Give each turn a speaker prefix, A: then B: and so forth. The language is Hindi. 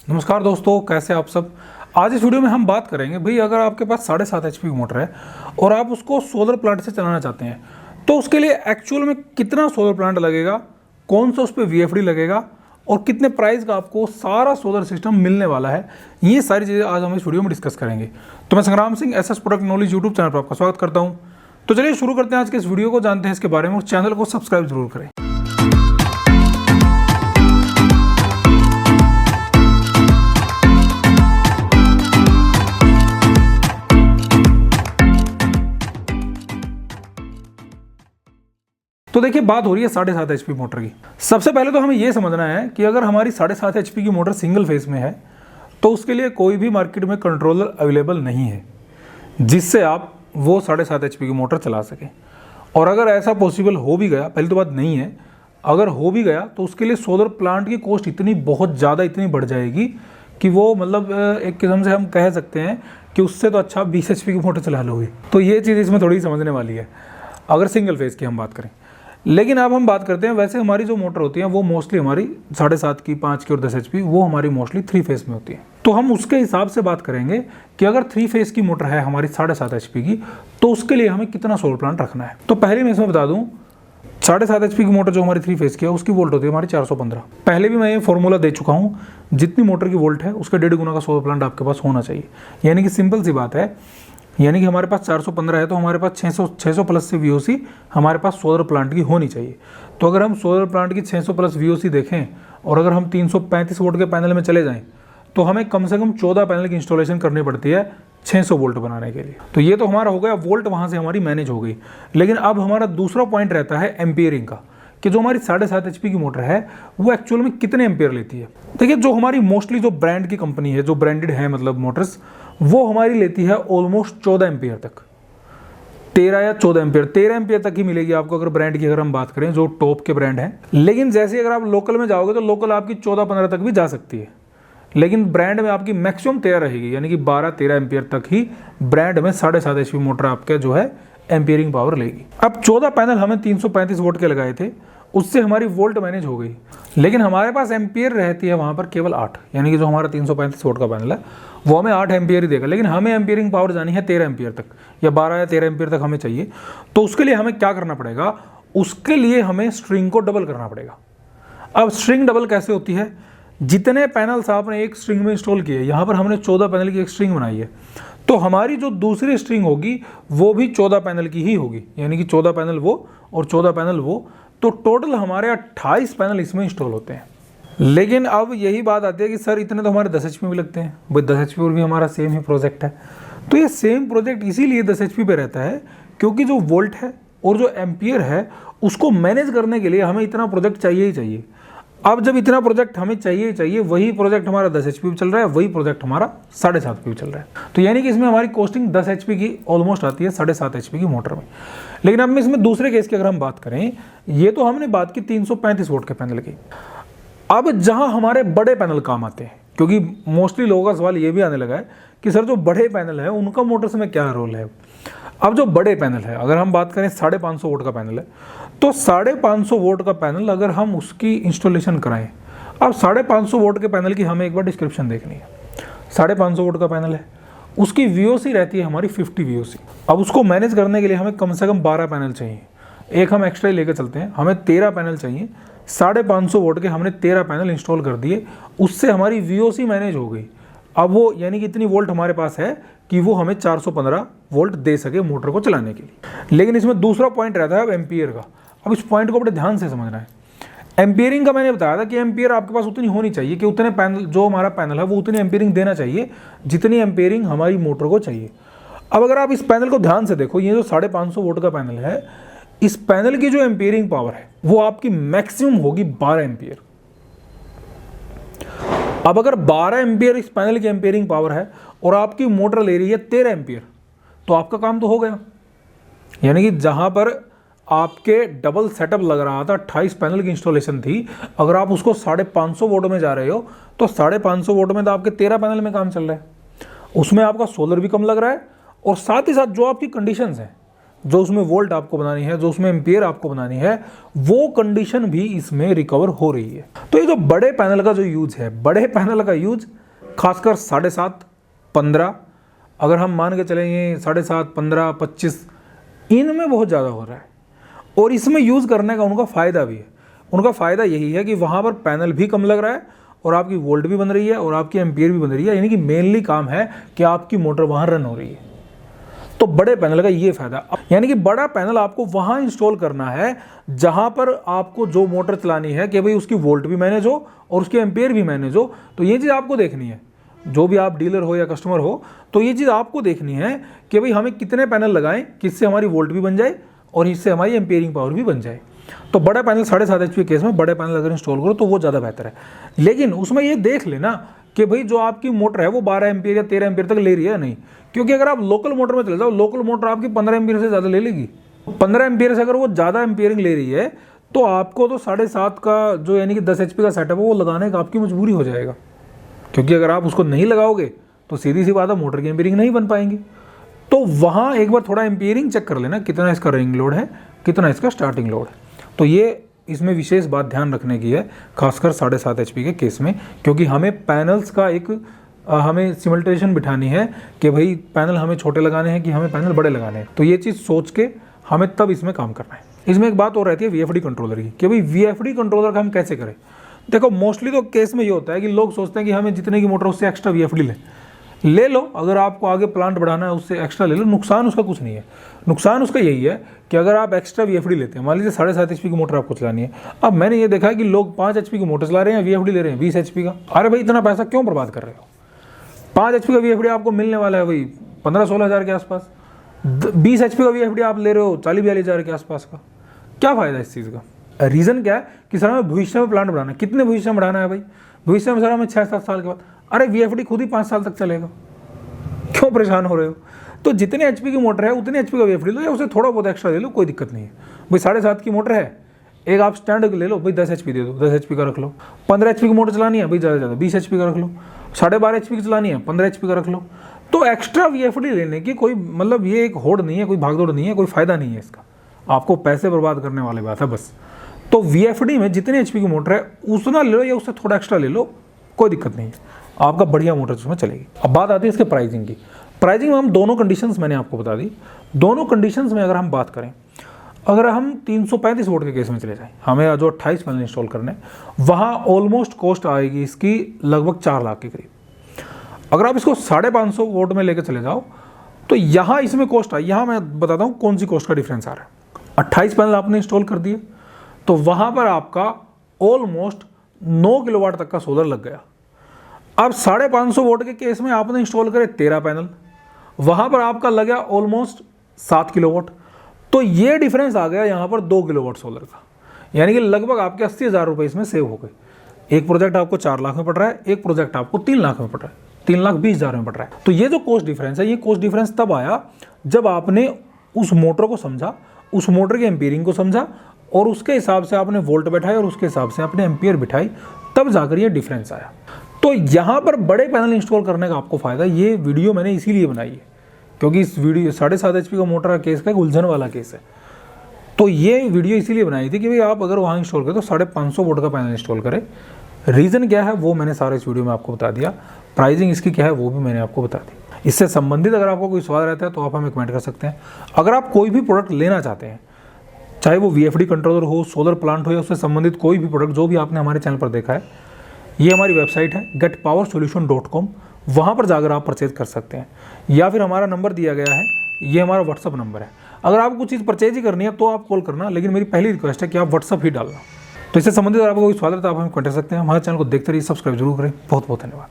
A: नमस्कार दोस्तों, कैसे आप सब। आज इस वीडियो में हम बात करेंगे भाई, अगर आपके पास 7.5 HP की मोटर है और आप उसको सोलर प्लांट से चलाना चाहते हैं तो उसके लिए एक्चुअल में कितना सोलर प्लांट लगेगा, कौन सा उस पर VFD लगेगा और कितने प्राइस का आपको सारा सोलर सिस्टम मिलने वाला है, ये सारी चीज़ें आज हम इस वीडियो में डिस्कस करेंगे। तो मैं संग्राम Singh SS product knowledge YouTube channel पर आपका स्वागत करता हूँ। तो चलिए शुरू करते हैं आज के इस वीडियो को, जानते हैं इसके बारे में। उस चैनल को सब्सक्राइब जरूर करें। तो देखिए, बात हो रही है 7.5 HP मोटर की। सबसे पहले तो हमें यह समझना है कि अगर हमारी 7.5 HP की मोटर सिंगल फेस में है तो उसके लिए कोई भी मार्केट में कंट्रोलर अवेलेबल नहीं है जिससे आप वो 7.5 HP की मोटर चला सकें। और अगर ऐसा पॉसिबल हो भी गया, पहली तो बात नहीं है, अगर हो भी गया तो उसके लिए सोलर प्लांट की कॉस्ट इतनी बहुत ज़्यादा इतनी बढ़ जाएगी कि वो मतलब एक किस्म से हम कह सकते हैं कि उससे तो अच्छा 20 HP की मोटर चला लोगे। तो ये चीज़ इसमें थोड़ी समझने वाली है अगर सिंगल फेस की हम बात करें। लेकिन अब हम बात करते हैं, वैसे हमारी जो मोटर होती है वो मोस्टली हमारी 7.5 की, 5 की और 10 HP वो हमारी मोस्टली 3 फेस में होती है। तो हम उसके हिसाब से बात करेंगे कि अगर 3 फेस की मोटर है हमारी 7.5 HP की तो उसके लिए हमें कितना सोलर प्लांट रखना है। तो पहले मैं इसमें बता दूं, 7.5 HP की मोटर जो हमारी 3 फेस की है उसकी वोल्ट होती है हमारी 415। पहले भी मैं ये फॉर्मूला दे चुका हूँ, जितनी मोटर की वोल्ट है उसका 1.5 गुना का सोलर प्लांट आपके पास होना चाहिए। यानी कि सिंपल सी बात है, यानी कि हमारे पास 415 है तो हमारे पास 600 प्लस से VOC हमारे पास सोलर प्लांट की होनी चाहिए। तो अगर हम सोलर प्लांट की 600 प्लस VOC देखें और अगर हम 335 वोल्ट के पैनल में चले जाएं तो हमें कम से कम 14 पैनल की इंस्टॉलेशन करनी पड़ती है 600 वोल्ट बनाने के लिए। तो ये तो हमारा हो गया वोल्ट, वहाँ से हमारी मैनेज हो गई। लेकिन अब हमारा दूसरा पॉइंट रहता है एम्पियरिंग का, कि जो हमारी 7.5 HP की मोटर है वो एक्चुअल में कितने एम्पियर लेती है। देखिए, जो हमारी मोस्टली जो ब्रांड की कंपनी है, जो ब्रांडेड है मतलब मोटर्स, वो हमारी लेती है ऑलमोस्ट 14 एम्पियर तक, 13 या 14 एम्पियर, 13 एम्पियर तक ही मिलेगी आपको अगर ब्रांड की अगर हम बात करें, जो टॉप के ब्रांड हैं। लेकिन जैसे अगर आप लोकल में जाओगे तो लोकल आपकी 14-15 तक भी जा सकती है, लेकिन ब्रांड में आपकी मैक्सिमम 13 रहेगी, यानी कि 12-13 एम्पियर तक ही ब्रांड में 7.5 HP मोटर आपके जो है एम्पियरिंग पावर लेगी। अब 14 पैनल हमें 335 वोल्ट के लगाए थे, उससे हमारी वोल्ट मैनेज हो गई, लेकिन हमारे पास एम्पियर रहती है वहाँ पर केवल 8, यानी कि जो हमारा 335 वोल्ट का पैनल है वो हमें 8 एम्पियर ही देगा। लेकिन हमें एम्पियरिंग पावर जानी है 13 एम्पियर तक, या 12 या 13 एम्पियर तक हमें चाहिए। तो उसके लिए हमें क्या करना पड़ेगा, उसके लिए हमें स्ट्रिंग को डबल करना पड़ेगा। अब स्ट्रिंग डबल कैसे होती है, जितने पैनल्स आपने एक स्ट्रिंग में इंस्टॉल किए, यहाँ पर हमने 14 पैनल की एक स्ट्रिंग बनाई है, तो हमारी जो दूसरी स्ट्रिंग होगी वो भी 14 पैनल की ही होगी, यानी कि 14 पैनल वो और 14 पैनल वो, तो टोटल हमारे 28 पैनल इसमें इंस्टॉल होते हैं। लेकिन अब यही बात आती है कि सर इतने तो हमारे 10 HP में लगते हैं। भाई 10 HP पर भी हमारा सेम ही प्रोजेक्ट है। तो ये सेम प्रोजेक्ट इसीलिए 10 HP पे रहता है क्योंकि जो वोल्ट है और जो एम्पियर है उसको मैनेज करने के लिए हमें इतना प्रोजेक्ट चाहिए ही चाहिए। अब जब इतना प्रोजेक्ट हमें चाहिए ही चाहिए, वही प्रोजेक्ट हमारा 10 HP पे चल रहा है, वही प्रोजेक्ट हमारा 7.5 पे चल रहा है। तो यानी कि इसमें हमारी कॉस्टिंग 10 HP की ऑलमोस्ट आती है 7.5 HP की मोटर में। लेकिन अब इसमें दूसरे केस की अगर हम बात करें, ये तो हमने बात की 335 वोल्ट के पैनल की। अब जहां हमारे बड़े पैनल काम आते हैं, क्योंकि मोस्टली लोगों का सवाल ये भी आने लगा है कि सर जो बड़े पैनल है उनका मोटर्स में क्या रोल है। अब जो बड़े पैनल है, अगर हम बात करें 550 वोल्ट का पैनल है, तो 550 वोल्ट का पैनल अगर हम उसकी इंस्टॉलेशन कराएं, अब 550 वोल्ट के पैनल की हमें एक बार डिस्क्रिप्शन देखनी है। 550 वोल्ट का पैनल है, उसकी VOC रहती है हमारी 50 VOC। अब उसको मैनेज करने के लिए हमें कम से कम 12 पैनल चाहिए। एक हम एक्स्ट्रा ही लेकर चलते हैं, हमें 13 पैनल चाहिए। 550 वोल्ट के हमने 13 पैनल इंस्टॉल कर दिए, उससे हमारी VOC मैनेज हो गई। अब वो यानी कि इतनी वोल्ट हमारे पास है कि वो हमें 415 वोल्ट दे सके मोटर को चलाने के लिए। लेकिन इसमें दूसरा पॉइंट रहता है अब एम्पियर का। अब इस पॉइंट को बड़े ध्यान से समझना है। एम्पियरिंग का मैंने बताया था कि एम्पियर आपके पास उतनी होनी चाहिए कि उतने पैनल, जो हमारा पैनल है वो उतनी एम्पियरिंग देना चाहिए जितनी एम्पियरिंग हमारी मोटर को चाहिए। अब अगर आप इस पैनल को ध्यान से देखो, ये जो 550 वोल्ट का पैनल है, इस पैनल की जो एम्पियरिंग पावर है वो आपकी मैक्सिमम होगी 12 एम्पियर। अब अगर 12 एम्पियर इस पैनल की एम्पियरिंग पावर है और आपकी मोटर ले रही है 13 एम्पियर, तो आपका काम तो हो गया। यानी कि जहां पर आपके डबल सेटअप लग रहा था, 28 पैनल की इंस्टॉलेशन थी, अगर आप उसको 550 वोल्ट में जा रहे हो तो 550 वोल्ट में तो आपके 13 पैनल में काम चल रहा है। उसमें आपका सोलर भी कम लग रहा है और साथ ही साथ जो आपकी कंडीशंस हैं, जो उसमें वोल्ट आपको बनानी है, जो उसमें एम्पियर आपको बनानी है, वो कंडीशन भी इसमें रिकवर हो रही है। तो ये जो बड़े पैनल का जो यूज है, बड़े पैनल का यूज खासकर 7.5, 15, अगर हम मान के चलेंगे 7.5, 15, 25, इनमें बहुत ज़्यादा हो रहा है। और इसमें यूज़ करने का उनका फ़ायदा भी है। उनका फ़ायदा यही है कि वहाँ पर पैनल भी कम लग रहा है और आपकी वोल्ट भी बन रही है और आपकी एम्पियर भी बन रही है, यानी कि मेनली काम है कि आपकी मोटर वहाँ रन हो रही है। तो बड़े पैनल का ये फ़ायदा, यानी कि बड़ा पैनल आपको वहाँ इंस्टॉल करना है जहाँ पर आपको जो मोटर चलानी है कि भाई उसकी वोल्ट भी मैनेज हो और उसकी एम्पियर भी मैनेज हो। तो ये चीज़ आपको देखनी है, जो भी आप डीलर हो या कस्टमर हो, तो ये चीज़ आपको देखनी है कि भाई हमें कितने पैनल लगाएं कि इससे हमारी वोल्ट भी बन जाए और इससे हमारी एम्पियरिंग पावर भी बन जाए। तो बड़ा पैनल 7.5 HP के केस में बड़े पैनल अगर इंस्टॉल करो तो वो ज़्यादा बेहतर है। लेकिन उसमें ये देख लेना कि भाई जो आपकी मोटर है वो 12 एम्पियर या 13 एम्पियर तक ले रही है या नहीं, क्योंकि अगर आप लोकल मोटर में चले जाओ, लोकल मोटर आपकी 15 एम्पियर से ज़्यादा ले लेगी। 15 एम्पियर से अगर वो ज़्यादा एम्पियरिंग ले रही है तो आपको तो 7.5 का जो यानी कि 10 HP का सेटअप है वो लगाने का आपकी मजबूरी हो जाएगा, क्योंकि अगर आप उसको नहीं लगाओगे तो सीधी सी बात है मोटर की एम्पियरिंग नहीं बन पाएंगी। तो वहाँ एक बार थोड़ा एम्पियरिंग चेक कर लेना, कितना इसका रनिंग लोड है, कितना इसका स्टार्टिंग लोड है। तो ये इसमें विशेष बात ध्यान रखने की है, खासकर 7.5 HP के केस में, क्योंकि हमें पैनल्स का एक हमें सिमल्टेशन बिठानी है कि भाई पैनल हमें छोटे लगाने हैं कि हमें पैनल बड़े लगाने हैं। तो ये चीज़ सोच के हमें तब इसमें काम करना है। इसमें एक बात और रहती है VFD कंट्रोलर की, कि भाई VFD कंट्रोलर का हम कैसे करें। देखो मोस्टली तो केस में ये होता है कि लोग सोचते हैं कि हमें जितने की मोटर उससे एक्स्ट्रा VFD ले लो, अगर आपको आगे प्लांट बढ़ाना है उससे एक्स्ट्रा ले लो, नुकसान उसका कुछ नहीं है। नुकसान उसका यही है कि अगर आप एक्स्ट्रा VFD लेते हैं, मान लीजिए 7.5 HP की मोटर आपको चलानी है, अब मैंने ये देखा है कि लोग 5 HP की मोटर चला रहे हैं, VFD ले रहे हैं 20 HP का। अरे भाई इतना पैसा क्यों बर्बाद कर रहे हो? 5 HP का VFD आपको मिलने वाला है भाई 15-16 हज़ार के आसपास, 20 HP का VFD आप ले रहे हो 40-42 हज़ार के आसपास का। क्या फ़ायदा इस चीज़ का? रीज़न क्या है कि सर हमें भविष्य में प्लांट बढ़ाना है। कितने भविष्य में बढ़ाना है भाई? भविष्य में सर हमें 6-7 साल के बाद। अरे VFD खुद ही 5 साल तक चलेगा, क्यों परेशान हो रहे हो? तो जितने HP की मोटर है उतने HP का VFD लो या उसे थोड़ा बहुत एक्स्ट्रा ले लो, कोई दिक्कत नहीं है भाई। 7.5 की मोटर है, एक आप स्टैंड ले लो भाई, 10 HP दे दो, 10 HP का रख लो। 15 HP की मोटर चलानी है भाई, ज़्यादा से ज़्यादा 20 HP का रख लो। 12.5 HP की चलानी है, 15 HP का रख लो। तो एक्स्ट्रा VFD लेने की कोई मतलब ये एक होड़ नहीं है, कोई भागदौड़ नहीं है, कोई फ़ायदा नहीं है इसका, आपको पैसे बर्बाद करने वाली बात है बस। तो VFD में जितने HP की मोटर है उतना ले लो या उससे थोड़ा एक्स्ट्रा ले लो, कोई दिक्कत नहीं है, आपका बढ़िया मोटर उसमें चलेगी। अब बात आती है इसके प्राइसिंग की। प्राइसिंग में हम दोनों कंडीशंस मैंने आपको बता दी। दोनों कंडीशंस में अगर हम बात करें, अगर हम 335 वोल्ट के केस में चले जाएं, हमें जो 28 पैनल इंस्टॉल करने, वहाँ ऑलमोस्ट कॉस्ट आएगी इसकी लगभग 4 लाख के करीब। अगर आप इसको 550 वोल्ट में लेकर चले जाओ तो यहाँ इसमें कॉस्ट आई, यहाँ मैं बताता हूँ कौन सी कॉस्ट का डिफरेंस आ रहा है। 28 पैनल आपने इंस्टॉल कर दिए तो वहाँ पर आपका ऑलमोस्ट 9 किलोवाट तक का सोलर लग गया। अब 550 वोल्ट के केस में आपने इंस्टॉल करे 13 पैनल, वहाँ पर आपका लगा ऑलमोस्ट 7 किलोवाट। तो ये डिफरेंस आ गया यहाँ पर 2 किलोवाट सोलर का, यानी कि लगभग आपके 80,000 रुपये इसमें सेव हो गए। एक प्रोजेक्ट आपको 4 लाख में पड़ रहा है, एक प्रोजेक्ट आपको 3 लाख में पड़ रहा है, 3,20,000 में पड़ रहा है। तो ये जो कॉस्ट डिफरेंस है, ये कॉस्ट डिफरेंस तब आया जब आपने उस मोटर को समझा, उस मोटर के एम्पियरिंग को समझा और उसके हिसाब से आपने वोल्ट बैठाए और उसके हिसाब से आपने एम्पियर बिठाई, तब जाकर ये डिफरेंस आया। तो यहाँ पर बड़े पैनल इंस्टॉल करने का आपको फ़ायदा, ये वीडियो मैंने इसीलिए बनाई है क्योंकि इस वीडियो 7.5 HP का मोटर का केस का एक उलझन वाला केस है। तो ये वीडियो इसीलिए बनाई थी कि भाई आप अगर वहाँ इंस्टॉल करें तो 550 वोल्ट का पैनल इंस्टॉल करें। रीज़न क्या है वो मैंने सारा इस वीडियो में आपको बता दिया, प्राइसिंग इसकी क्या है वो भी मैंने आपको बता दी। इससे संबंधित अगर आपको कोई सवाल रहता है तो आप हमें कमेंट कर सकते हैं। अगर आप कोई भी प्रोडक्ट लेना चाहते हैं, चाहे वो VFD कंट्रोलर हो, सोलर प्लांट हो या उससे संबंधित कोई भी प्रोडक्ट जो भी आपने हमारे चैनल पर देखा है, ये हमारी वेबसाइट है getpowersolution.com, वहाँ पर जाकर आप परचेज कर सकते हैं। या फिर हमारा नंबर दिया गया है, ये हमारा व्हाट्सअप नंबर है। अगर आपको कुछ चीज़ परचेज ही करनी है तो आप कॉल करना, लेकिन मेरी पहली रिक्वेस्ट है कि आप व्हाट्सअप ही डालना। तो इससे संबंधित अगर आपको कोई सवाल है तो आप हमें कॉन्टेक्ट कर सकते हैं। हमारे चैनल को देखते रहिए, सब्सक्राइब जरूर करें। बहुत बहुत धन्यवाद।